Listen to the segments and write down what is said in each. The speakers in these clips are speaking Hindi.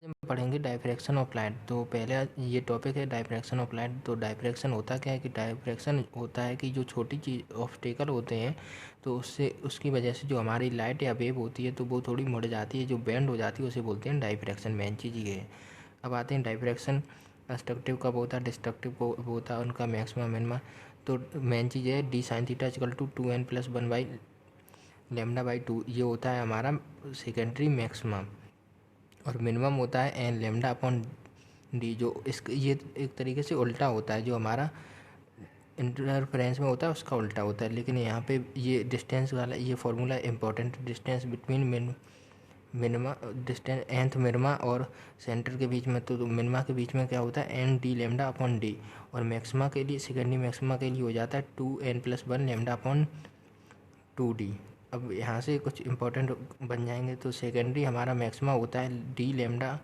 हम पढ़ेंगे डायफ्रैक्शन ऑफ लाइट। तो पहले ये टॉपिक है डायफ्रैक्शन ऑफ लाइट। तो डायफ्रैक्शन होता क्या है कि डायफ्रैक्शन होता है कि जो छोटी चीज़ ऑब्स्टेकल होते हैं तो उससे उसकी वजह से जो हमारी लाइट या वेव होती है तो वो थोड़ी मुड़ जाती है, जो बेंड हो जाती है उसे बोलते हैं डायफ्रैक्शन। मेन चीज़ ये है। अब आते हैं डायफ्रैक्शन कंस्ट्रक्टिव कब होता है, डिस्ट्रक्टिव को होता है उनका मैक्सिमम मिनिमम। तो मेन चीज़ है d sine theta equal to 2n+1/λ/2। ये होता है हमारा सेकेंडरी मैक्सिमम। और मिनिमम होता है एन लेमडा अपॉन डी, जो इस ये एक तरीके से उल्टा होता है, जो हमारा इंटरफेरेंस में होता है उसका उल्टा होता है। लेकिन यहाँ पे ये डिस्टेंस वाला ये formula important, distance between minima distance nth minima और सेंटर के बीच में। तो मिनिमा के बीच में क्या होता है n d lambda upon d, और मैक्सिमा के लिए सेकेंडरी मैक्सिमा के लिए हो जाता है 2n+1 लेमडा अपॉन 2d। अब यहाँ से कुछ इंपॉर्टेंट बन जाएंगे। तो सेकेंडरी हमारा मैक्सिमा होता है डी लेमडा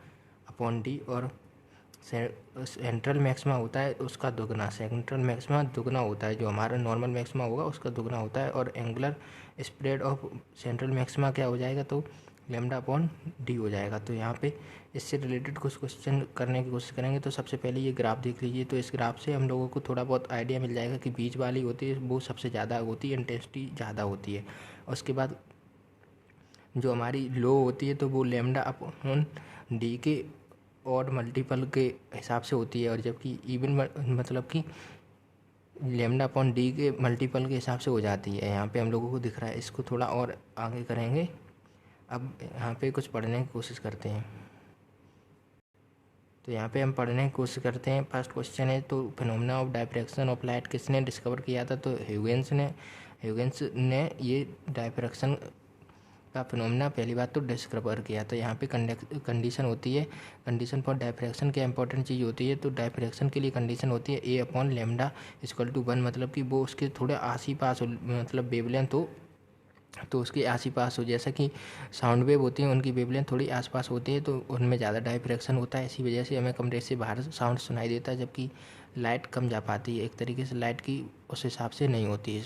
अपॉन डी, और सेंट्रल मैक्सिमा होता है उसका दुगना। सेंट्रल मैक्सिमा दुगना होता है, जो हमारा नॉर्मल मैक्सिमा होगा उसका दुगना होता है। और angular spread of central maxima क्या हो जाएगा, तो लेमडा अपॉन डी हो जाएगा। तो यहाँ पे इससे रिलेटेड कुछ क्वेश्चन करने की कोशिश करेंगे। तो सबसे पहले ये ग्राफ देख लीजिए। तो इस ग्राफ से हम लोगों को थोड़ा बहुत आइडिया मिल जाएगा कि बीच वाली होती है वो सबसे ज़्यादा होती है, इंटेंसिटी ज़्यादा होती है। और उसके बाद जो हमारी लो होती है तो वो लेमडा अपॉन डी के और मल्टीपल के हिसाब से होती है, और जबकि इवन मतलब कि लेमडा अपॉन डी के मल्टीपल के हिसाब से हो जाती है। यहाँ पे हम लोगों को दिख रहा है। इसको थोड़ा और आगे करेंगे। अब यहाँ पे कुछ पढ़ने की कोशिश करते हैं। तो यहाँ पे हम पढ़ने की कोशिश करते हैं। फर्स्ट क्वेश्चन है, तो phenomena of diffraction of light किसने डिस्कवर किया था, तो ह्यूजेंस ने ये डायफ्रैक्शन का फिनोमेना पहली बार तो डिस्कवर किया। तो यहाँ पे कंडीशन होती है, कंडीशन फॉर डायफ्रैक्शन क्या इंपॉर्टेंट चीज़ होती है, तो डायफ्रैक्शन के लिए कंडीशन होती है ए अपॉन लेमडा इक्वल टू 1, मतलब कि वो उसके थोड़े आस ही पास हो, मतलब वेवलेंथ हो तो उसके आस ही पास हो। जैसा कि साउंड वेव होती हैं उनकी वेवलेंथ थोड़ी आसपास होती है तो उनमें ज़्यादा डायफ्रैक्शन होता है। इसी वजह से हमें कमरे से बाहर साउंड सुनाई देता है, जबकि लाइट कम जा पाती है। एक तरीके से लाइट की उस हिसाब से नहीं होती है।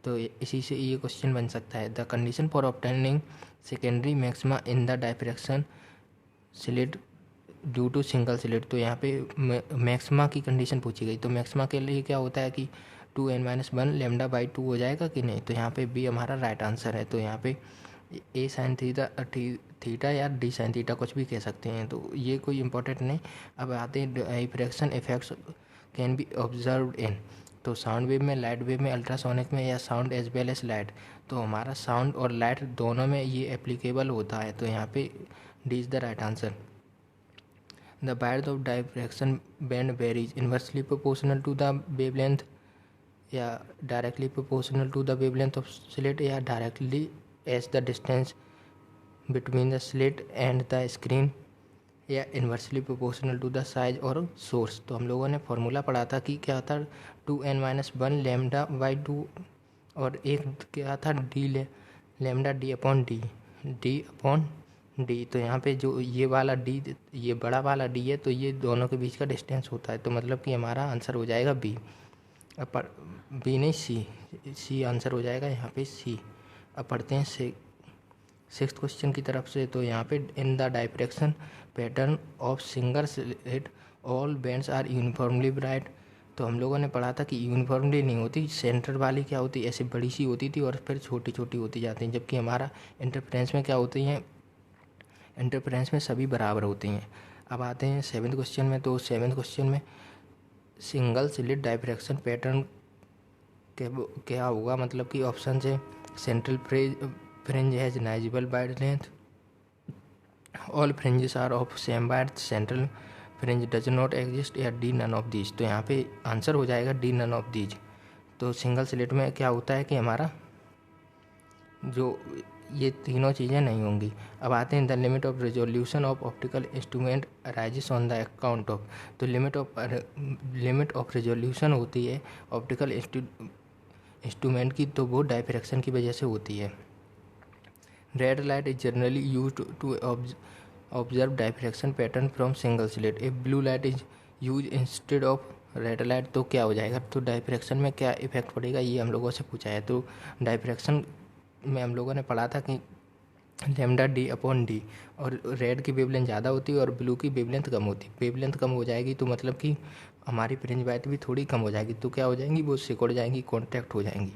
तो इसी से ये क्वेश्चन बन सकता है। The condition for obtaining secondary maxima in the diffraction slit due to single slit. तो यहाँ पे मैक्सिमा की कंडीशन पूछी गई। तो मैक्सिमा के लिए क्या होता है कि 2n-1 λ/2 हो जाएगा कि नहीं। तो यहाँ पे बी हमारा राइट आंसर है। तो यहाँ पे ए साइन थीटा या डी साइन थीटा कुछ भी कह सकते हैं, तो ये कोई इंपॉर्टेंट नहीं। अब आते हैं diffraction effects can be observed in. तो साउंड वेव में, लाइट वेव में, अल्ट्रासोनिक में, या sound as well as light. तो हमारा साउंड और लाइट दोनों में ये एप्लीकेबल होता है। तो यहाँ पे D is the right answer. The width of diffraction band varies inversely proportional to the wavelength, या directly proportional to the wavelength of slit, या directly as the distance between the slit and the screen, या inversely proportional to the size और source। तो हम लोगों ने फॉर्मूला पढ़ा था कि क्या था 2n-1 λ/2, और एक क्या था D lambda D upon D. तो यहाँ पे जो ये वाला डी, ये बड़ा वाला डी है, तो ये दोनों के बीच का डिस्टेंस होता है। तो मतलब कि हमारा आंसर हो जाएगा बी। अब बी नहीं सी आंसर हो जाएगा यहाँ पे सी। अब पढ़ते हैं सिक्स्थ क्वेश्चन की तरफ से। तो यहाँ पे in the diffraction pattern of single slit all bands are uniformly bright. तो हम लोगों ने पढ़ा था कि यूनिफॉर्मली नहीं होती, सेंटर वाली क्या होती ऐसे बड़ी सी होती थी और फिर छोटी छोटी होती जाती हैं, जबकि हमारा इंटरफ्रेंस में क्या होती हैं, इंटरफ्रेंस में सभी बराबर होती हैं। अब आते हैं सेवन्थ क्वेश्चन में। तो सेवन्थ क्वेश्चन में सिंगल स्लिट डायफ्रैक्शन पैटर्न क्या होगा, मतलब कि ऑप्शन है central fringe has negligible width length, all fringes are of same width, central fringe does not exist, या डी नन ऑफ दीज। तो यहाँ पे आंसर हो जाएगा डी नन ऑफ दीज। तो सिंगल स्लिट में क्या होता है कि हमारा जो ये तीनों चीज़ें नहीं होंगी। अब आते हैं the limit of resolution of optical instrument arises on the account of. तो लिमिट ऑफ रेजोल्यूशन होती है ऑप्टिकल इंस्ट्रूमेंट की, तो वो डायफ्रैक्शन की वजह से होती है। Red light is generally used to observe diffraction pattern from single slit. If blue light is use instead of red light, तो क्या हो जाएगा, तो डायफ्रैक्शन में क्या इफेक्ट पड़ेगा, ये हम लोगों से पूछा है। तो डायफ्रैक्शन में हम लोगों ने पढ़ा था कि लेमडा डी अपॉन डी, और रेड की वेवलेंथ ज़्यादा होती है और ब्लू की वेवलेंथ कम होती है। वेवलेंथ कम हो जाएगी तो मतलब कि हमारी फ्रिंज बाइट भी थोड़ी कम हो जाएगी, तो क्या हो जाएंगी, वो सिकुड़ जाएंगी, कॉन्ट्रैक्ट हो जाएंगी।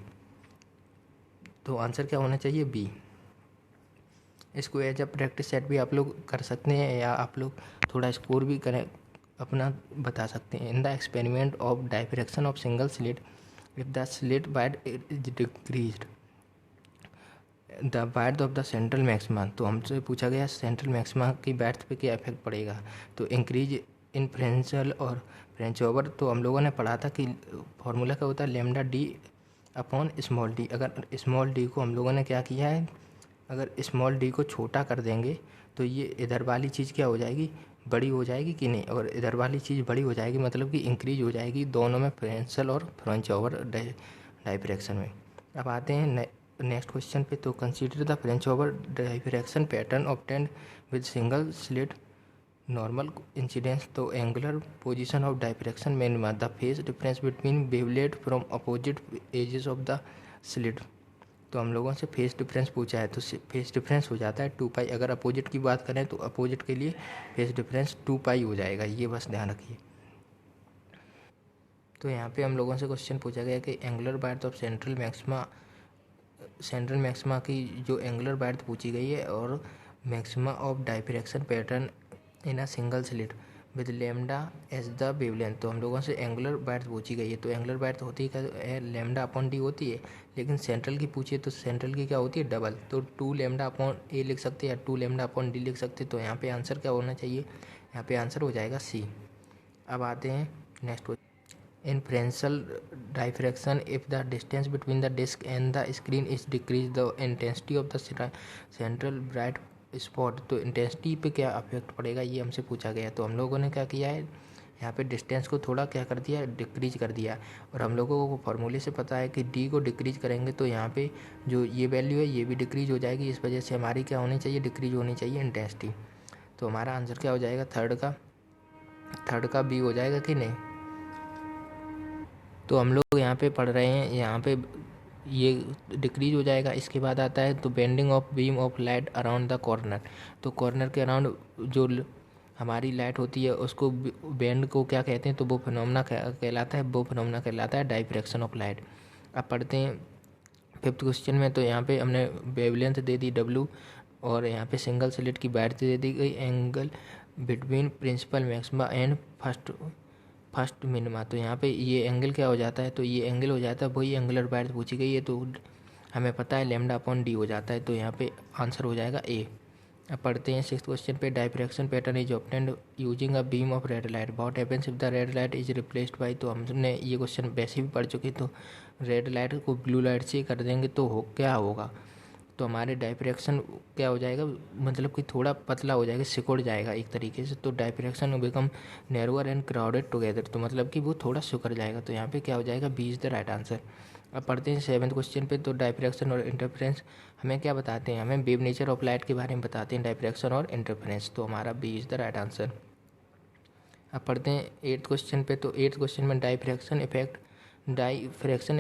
तो आंसर क्या होना चाहिए, बी। इसको एज अ प्रैक्टिस सेट भी आप लोग कर सकते हैं, या आप लोग थोड़ा स्कोर भी करें अपना बता सकते हैं। In the experiment of diffraction of single slit, if the slit wide is decreased the wide of the central maxima, तो हमसे पूछा गया सेंट्रल मैक्सिमा की वाइड पे क्या इफेक्ट पड़ेगा। तो इंक्रीज इन फ्रेंचल और फ्रेंच ओवर, तो हम लोगों ने पढ़ा था कि फॉर्मूला क्या होता है, lambda D upon small D. अगर स्मॉल डी को हम लोगों ने क्या किया है, अगर स्मॉल डी को छोटा कर देंगे तो ये इधर वाली चीज़ क्या हो जाएगी, बड़ी हो जाएगी कि नहीं, और इधर वाली चीज़ बड़ी हो जाएगी, मतलब कि इंक्रीज हो जाएगी दोनों में, फ्रेंचल और फ्रेंच ओवर डायफ्रैक्शन में। अब आते हैं नेक्स्ट क्वेश्चन पे। तो consider the Fraunhofer diffraction pattern obtained with single slit normal incidence. तो angular position of diffraction minima, the phase difference between wavelet from opposite edges of the slit. तो हम लोगों से फेस डिफरेंस पूछा है, तो फेस डिफरेंस हो जाता है 2 पाई। अगर अपोजिट की बात करें तो अपोजिट के लिए फेस डिफरेंस 2 पाई हो जाएगा, ये बस ध्यान रखिए। तो यहाँ पे हम लोगों से क्वेश्चन पूछा गया कि angular width of central maxima की जो एंगुलर बाइट पूछी गई है, और maxima of diffraction pattern in a single slit with lambda as the wavelength. तो हम लोगों से एंगुलर बाइट पूछी गई है, तो एंगुलर बाइट होती है लेमडा अपॉन डी होती है, लेकिन सेंट्रल की पूछिए तो सेंट्रल की क्या होती है, डबल। तो 2 लेमडा अपॉन ए लिख सकते हैं या 2 लेमडा अपॉन डी लिख सकते हैं। तो यहाँ पे आंसर क्या होना चाहिए, यहाँ पे आंसर हो जाएगा सी। अब आते हैं next question. In Fresnel diffraction, if the distance between the disk and the screen is decreased, the intensity of the central bright spot, तो इंटेंसिटी पे क्या अफेक्ट पड़ेगा, ये हमसे पूछा गया। तो हम लोगों ने क्या किया है, यहाँ पे डिस्टेंस को थोड़ा क्या कर दिया, डिक्रीज कर दिया। और हम लोगों को फॉर्मूले से पता है कि डी को डिक्रीज करेंगे तो यहाँ पे जो ये वैल्यू है ये भी डिक्रीज हो जाएगी, इस वजह से हमारी क्या होनी चाहिए, डिक्रीज होनी चाहिए इंटेंसिटी। तो हमारा आंसर क्या हो जाएगा, थर्ड का बी हो जाएगा कि नहीं। तो हम लोग यहाँ पे पढ़ रहे हैं, यहाँ पे ये डिक्रीज हो जाएगा। इसके बाद आता है तो bending of beam of light around the corner. तो कॉर्नर के अराउंड जो हमारी लाइट होती है उसको बेंड को क्या कहते हैं, तो वो फिनोमेना कहलाता है, वो फिनोमेना कहलाता है डायफ्रैक्शन ऑफ लाइट। अब पढ़ते हैं 5th क्वेश्चन में। तो यहाँ पे हमने वेवलेंथ दे दी W, और यहाँ पे सिंगल स्लिट की वाइड दे दी गई, angle between principal maxima and first minima. तो यहाँ पे ये एंगल क्या हो जाता है, तो ये एंगल हो जाता है, वही एंगुलर बाइट पूछी गई है, तो हमें पता है लेमडा अपॉन डी हो जाता है। तो यहाँ पे आंसर हो जाएगा ए। अब पढ़ते हैं 6th क्वेश्चन पे। Diffraction pattern is obtained using a beam of red light, what happens if the red light is replaced by. तो हमने ये क्वेश्चन वैसे भी पढ़ चुके, तो रेड लाइट को ब्लू लाइट से कर देंगे तो क्या होगा, तो हमारे डायफ्रैक्शन क्या हो जाएगा, मतलब कि थोड़ा पतला हो जाएगा, सिकुड़ जाएगा एक तरीके से। तो diffraction become narrower and crowded together, तो मतलब कि वो थोड़ा सिकुड़ जाएगा। तो यहाँ पे क्या हो जाएगा, b is the right answer. अब पढ़ते हैं 7th क्वेश्चन पे। तो डायफ्रैक्शन और इंटरफेरेंस हमें क्या बताते हैं, हमें वेव नेचर ऑफ लाइट के बारे में बताते हैं डायफ्रैक्शन और इंटरफेरेंस। तो हमारा b is the right answer. अब पढ़ते हैं 8th क्वेश्चन पे। तो 8th क्वेश्चन में diffraction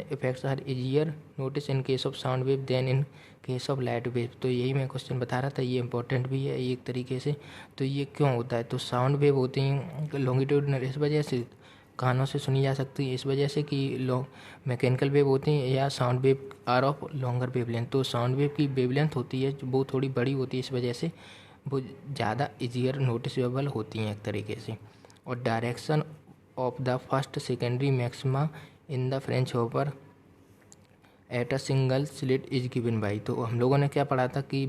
effects are easier notice in case of sound wave than in case of light wave. तो यही मैं क्वेश्चन बता रहा था, ये इंपॉर्टेंट भी है एक तरीके से। तो ये क्यों होता है, तो साउंड वेव होती हैं लॉन्गिट्यूडनल, इस वजह से कानों से सुनी जा सकती है, इस वजह से कि मैकेनिकल वेव होती हैं, या sound wave are of longer wavelength. तो साउंड वेव की वेवलेंथ होती है वो थोड़ी बड़ी होती है, इस वजह से वो ज़्यादा इजियर नोटिसेबल होती हैं एक तरीके से। और direction of the first secondary maxima in the French hopper at a single slit is given by. तो हम लोगों ने क्या पढ़ा था कि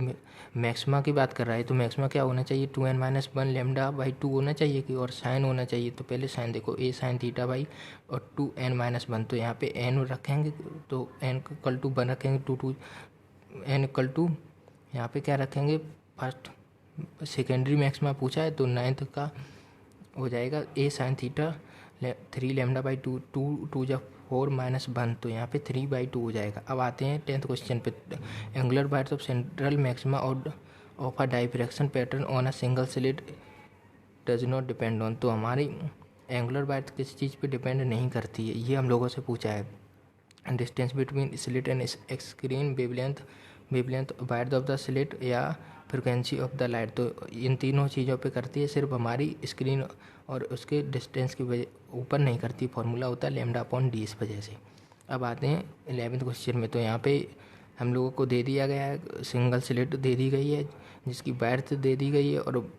मैक्सिमा की बात कर रहा है, तो मैक्सिमा क्या होना चाहिए, 2n-1 लेमडा बाई 2 होना चाहिए कि, और साइन होना चाहिए। तो पहले साइन देखो, ए साइन थीटा बाई और 2n-1। तो यहाँ पे n रखेंगे तो n इक्वल टू 1 रखेंगे, n इक्वल टू यहाँ पे क्या रखेंगे, फर्स्ट सेकेंडरी मैक्सिमा पूछा है तो 9th का हो जाएगा ए साइन थीटा 3 लेमडा बाई 2, 2 जब 4-1, तो यहाँ पे 3/2 हो जाएगा। अब आते हैं 10th क्वेश्चन पे। Angular bytes of central maxima of a diffraction pattern on a single slit does not depend on. तो हमारी एंगुलर बाइट किसी चीज़ पे डिपेंड नहीं करती है, ये हम लोगों से पूछा है। Distance between slit and screen wavelength wavelength, width of the slit या फ्रिक्वेंसी ऑफ द लाइट। तो इन तीनों चीज़ों पे करती है, सिर्फ हमारी स्क्रीन और उसके डिस्टेंस की वजह ऊपर नहीं करती। फॉर्मूला होता है λ/d इस वजह से। अब आते हैं 11th क्वेश्चन में। तो यहाँ पे हम लोगों को दे दिया गया है, सिंगल स्लिट दे दी गई है जिसकी वाइड्थ दे दी गई है और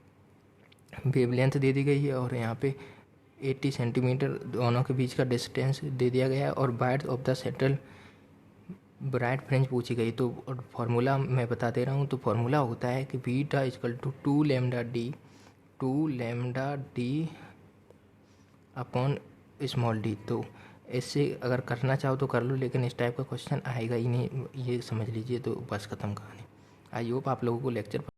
वेवलेंथ दे दी गई है, और यहाँ पे 80 सेंटीमीटर दोनों के बीच का डिस्टेंस दे दिया गया है, और width of the central bright fringe पूछी गई। तो फार्मूला मैं बता दे रहा हूँ। तो फार्मूला होता है कि beta equal to 2λ/d upon small d। तो इससे अगर करना चाहो तो कर लो, लेकिन इस टाइप का क्वेश्चन आएगा ही नहीं, ये समझ लीजिए। तो बस ख़त्म कहानी। आई होप आप लोगों को लेक्चर